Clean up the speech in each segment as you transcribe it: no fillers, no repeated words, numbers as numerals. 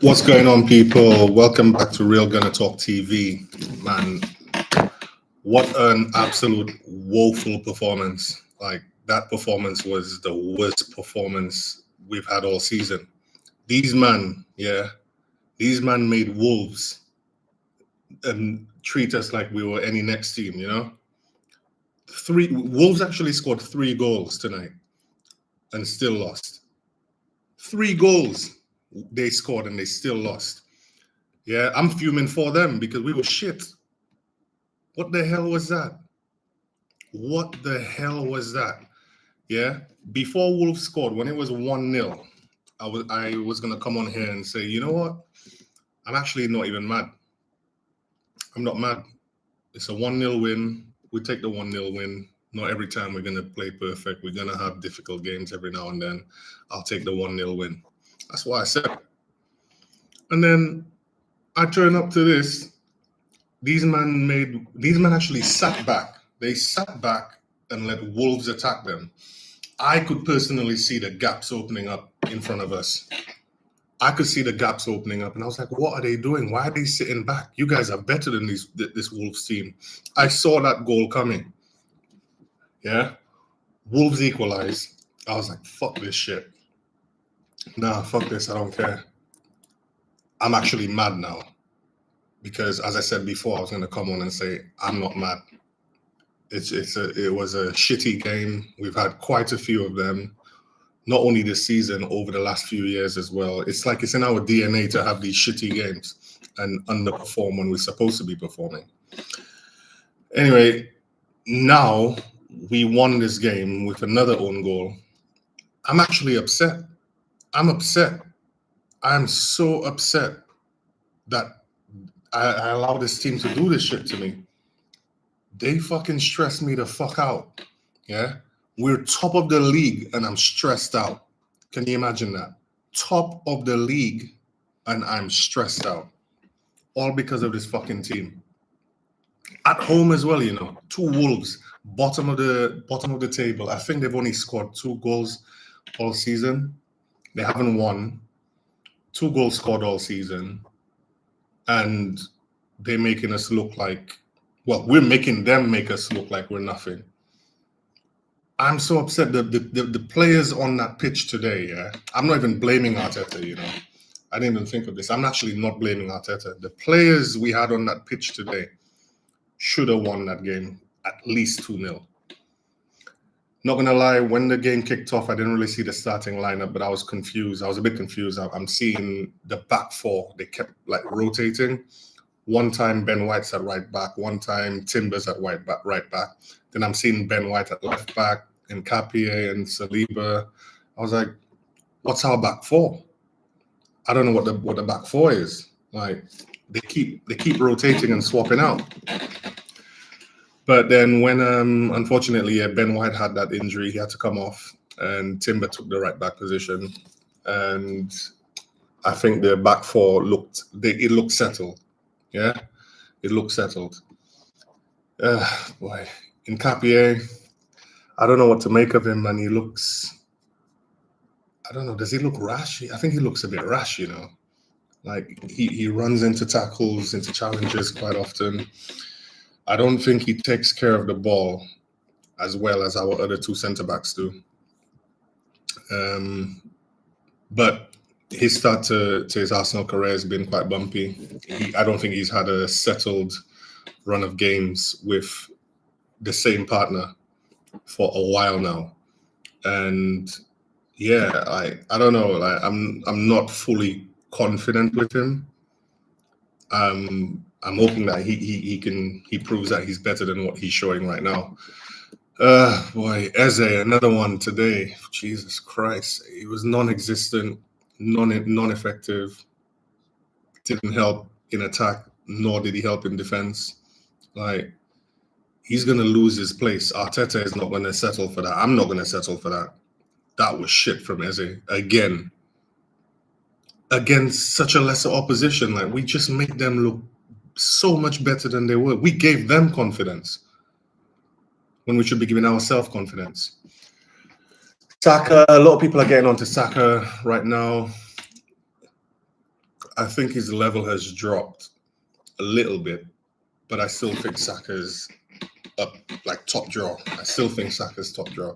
What's going on, people? Welcome back to Real Gonna Talk TV. Man, what an absolute woeful performance. Like, that performance was the worst performance we've had all season. These man made Wolves and treat us like we were any next team, you know? Wolves actually scored 3 goals tonight and still lost. 3 goals they scored and they still lost. Yeah, I'm fuming for them because we were shit. What the hell was that? What the hell was that? Yeah, before Wolves scored, when it was 1-0, I was gonna come on here and say, you know what? I'm actually not even mad. I'm not mad. It's a 1-0 win. We take the 1-0 win. Not every time we're gonna play perfect. We're gonna have difficult games every now and then. I'll take the 1-0 win. That's what I said. And then I turn up to this. These men actually sat back. They sat back and let Wolves attack them. I could personally see the gaps opening up in front of us. I could see the gaps opening up, and I was like, what are they doing? Why are they sitting back? You guys are better than this Wolves team. I saw that goal coming. Yeah? Wolves equalized. I was like, fuck this shit. Nah, fuck this. I don't care. I'm actually mad now. Because, as I said before, I was going to come on and say, I'm not mad. It was a shitty game. We've had quite a few of them, not only this season, over the last few years as well. It's like it's in our DNA to have these shitty games and underperform when we're supposed to be performing. Anyway, now we won this game with another own goal. I'm actually upset. I'm upset. I'm so upset that I allow this team to do this shit to me. They fucking stress me the fuck out. Yeah? We're top of the league and I'm stressed out. Can you imagine that? Top of the league and I'm stressed out. All because of this fucking team. At home as well, you know. 2 Wolves, bottom of the table. I think they've only scored 2 goals all season. They haven't won. 2 goals scored all season. And they're making us look like, well, we're making them make us look like we're nothing. I'm so upset. The players on that pitch today, yeah, I'm not even blaming Arteta, you know. I didn't even think of this. I'm actually not blaming Arteta. The players we had on that pitch today should have won that game at least 2-0. Not going to lie, when the game kicked off, I didn't really see the starting lineup, but I was confused. I was a bit confused. I'm seeing the back four. They kept like rotating. One time Ben White's at right back, one time Timber's at right back. Then I'm seeing Ben White at left back and Capier and Saliba. I was like, what's our back four? I don't know what the back four is. Like they keep rotating and swapping out. But then when unfortunately Ben White had that injury, he had to come off and Timber took the right back position. And I think the back four looked settled. Yeah, it looks settled. Boy, in Capier, I don't know what to make of him, and he looks, I don't know, does he look rash? I think he looks a bit rash, you know. Like he runs into tackles, into challenges quite often. I don't think he takes care of the ball as well as our other 2 centre-backs do. But his start to his Arsenal career has been quite bumpy. I don't think he's had a settled run of games with the same partner for a while now. And yeah, I don't know. Like I'm not fully confident with him. I'm hoping that he proves that he's better than what he's showing right now. Boy, Eze, another one today. Jesus Christ, he was non-existent. Non-effective, didn't help in attack, nor did he help in defense. Like, he's going to lose his place. Arteta is not going to settle for that. I'm not going to settle for that. That was shit from Eze. Again, against such a lesser opposition. Like, we just made them look so much better than they were. We gave them confidence when we should be giving ourselves confidence. Saka, a lot of people are getting onto Saka right now. I think his level has dropped a little bit, but I still think Saka's up like top draw. I still think Saka's top draw.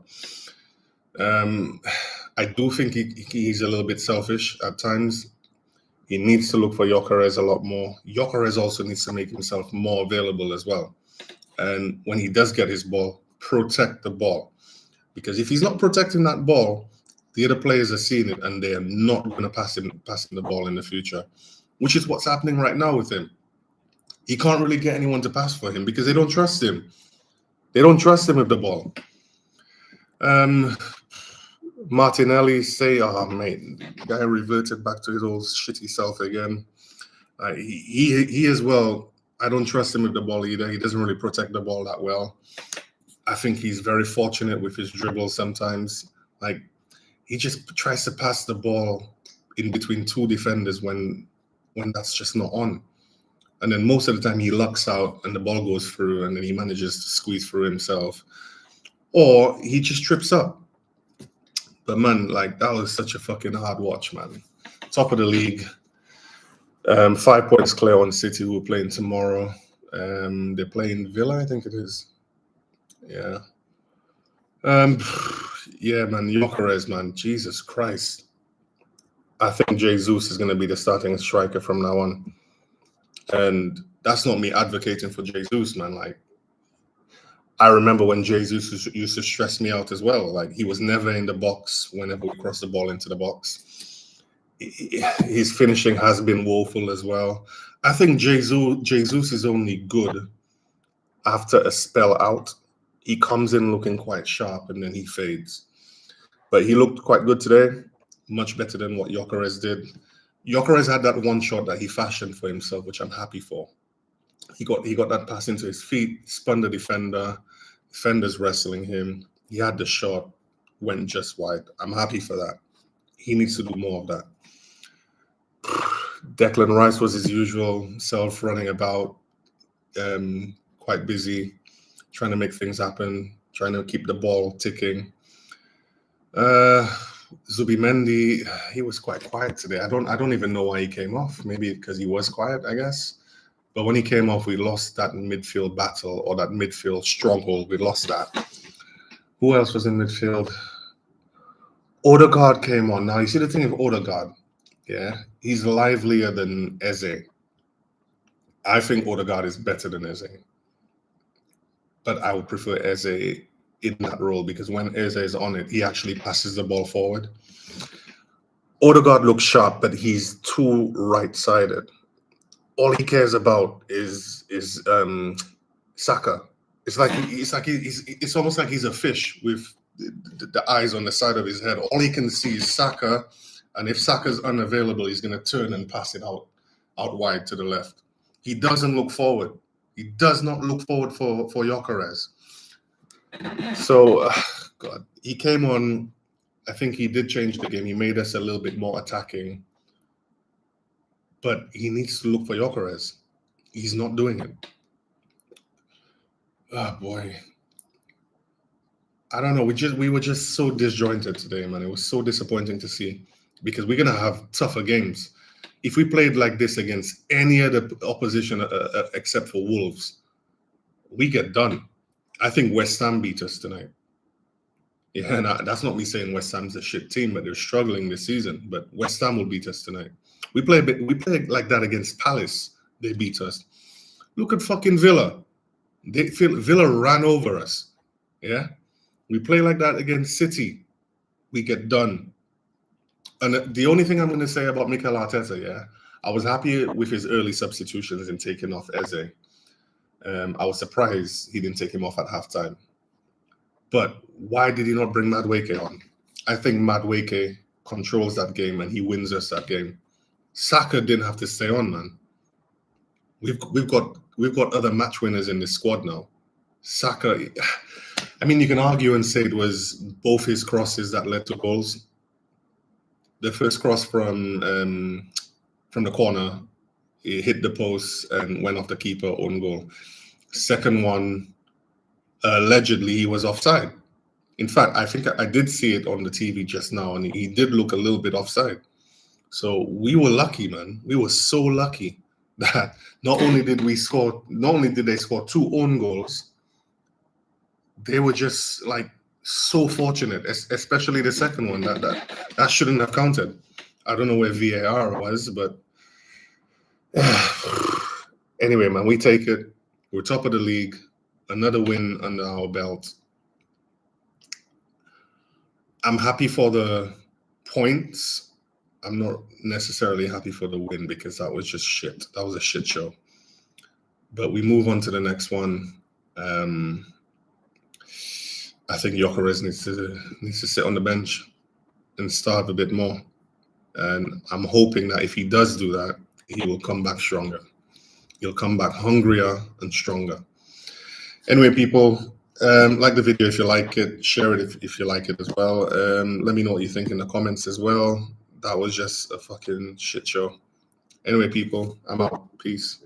I do think he's a little bit selfish at times. He needs to look for Gyökeres a lot more. Gyökeres also needs to make himself more available as well. And when he does get his ball, protect the ball. Because if he's not protecting that ball, the other players are seeing it and they are not going to pass him the ball in the future, which is what's happening right now with him. He can't really get anyone to pass for him because they don't trust him. They don't trust him with the ball. Martinelli say, "Oh mate, the guy reverted back to his old shitty self again." He as well. I don't trust him with the ball either. He doesn't really protect the ball that well. I think he's very fortunate with his dribbles sometimes. Like he just tries to pass the ball in between two defenders when that's just not on. And then most of the time he lucks out and the ball goes through and then he manages to squeeze through himself. Or he just trips up. But man, like that was such a fucking hard watch, man. Top of the league. 5 points clear on City, who are playing tomorrow. They're playing Villa, I think it is. Yeah. Yeah, man, Gyökeres, man. Jesus Christ. I think Jesus is going to be the starting striker from now on. And that's not me advocating for Jesus, man. Like, I remember when Jesus used to stress me out as well. Like, he was never in the box whenever we crossed the ball into the box. His finishing has been woeful as well. I think Jesus is only good after a spell out. He comes in looking quite sharp and then he fades. But he looked quite good today, much better than what Gyökeres did. Gyökeres had that one shot that he fashioned for himself, which I'm happy for. He got that pass into his feet, spun the defender's wrestling him. He had the shot, went just wide. I'm happy for that. He needs to do more of that. Declan Rice was his usual self, running about, quite busy, trying to make things happen, trying to keep the ball ticking. Zubimendi, he was quite quiet today. I don't even know why he came off. Maybe because he was quiet, I guess. But when he came off, we lost that midfield battle or that midfield stronghold. We lost that. Who else was in midfield? Odegaard came on. Now, you see the thing with Odegaard, yeah? He's livelier than Eze. I think Odegaard is better than Eze. But I would prefer Eze in that role because when Eze is on it, he actually passes the ball forward. Odegaard looks sharp, but he's too right-sided. All he cares about is Saka. It's almost like he's a fish with the eyes on the side of his head. All he can see is Saka, and if Saka's unavailable, he's going to turn and pass it out wide to the left. He doesn't look forward. He does not look forward for Gyökeres. So, God, he came on. I think he did change the game. He made us a little bit more attacking. But he needs to look for Gyökeres. He's not doing it. Oh, boy. I don't know. We were just so disjointed today, man. It was so disappointing to see because we're going to have tougher games. If we played like this against any other opposition except for Wolves, we get done. I think West Ham beat us tonight. Yeah, and that's not me saying West Ham's a shit team, but they're struggling this season. But West Ham will beat us tonight. We play like that against Palace. They beat us. Look at fucking Villa. Villa ran over us. Yeah, we play like that against City. We get done. And the only thing I'm going to say about Mikel Arteta, yeah, I was happy with his early substitutions in taking off Eze. I was surprised he didn't take him off at halftime. But why did he not bring Madueke on? I think Madueke controls that game and he wins us that game. Saka didn't have to stay on, man. We've got other match winners in this squad now. Saka, I mean, you can argue and say it was both his crosses that led to goals. The first cross from the corner, he hit the post and went off the keeper, own goal. Second one, allegedly he was offside. In fact, I think I did see it on the TV just now, and he did look a little bit offside. So we were lucky, man. We were so lucky that not only did they score 2 own goals, they were just like so fortunate, especially the second one that shouldn't have counted. I don't know where VAR was, but anyway, man, we take it. We're top of the league. Another win under our belt. I'm happy for the points. I'm not necessarily happy for the win because that was just shit. That was a shit show. But we move on to the next one. I think Gyökeres needs to sit on the bench and starve a bit more. And I'm hoping that if he does do that, he will come back stronger. He'll come back hungrier and stronger. Anyway, people, like the video if you like it, share it if you like it as well. Let me know what you think in the comments as well. That was just a fucking shit show. Anyway, people, I'm out. Peace.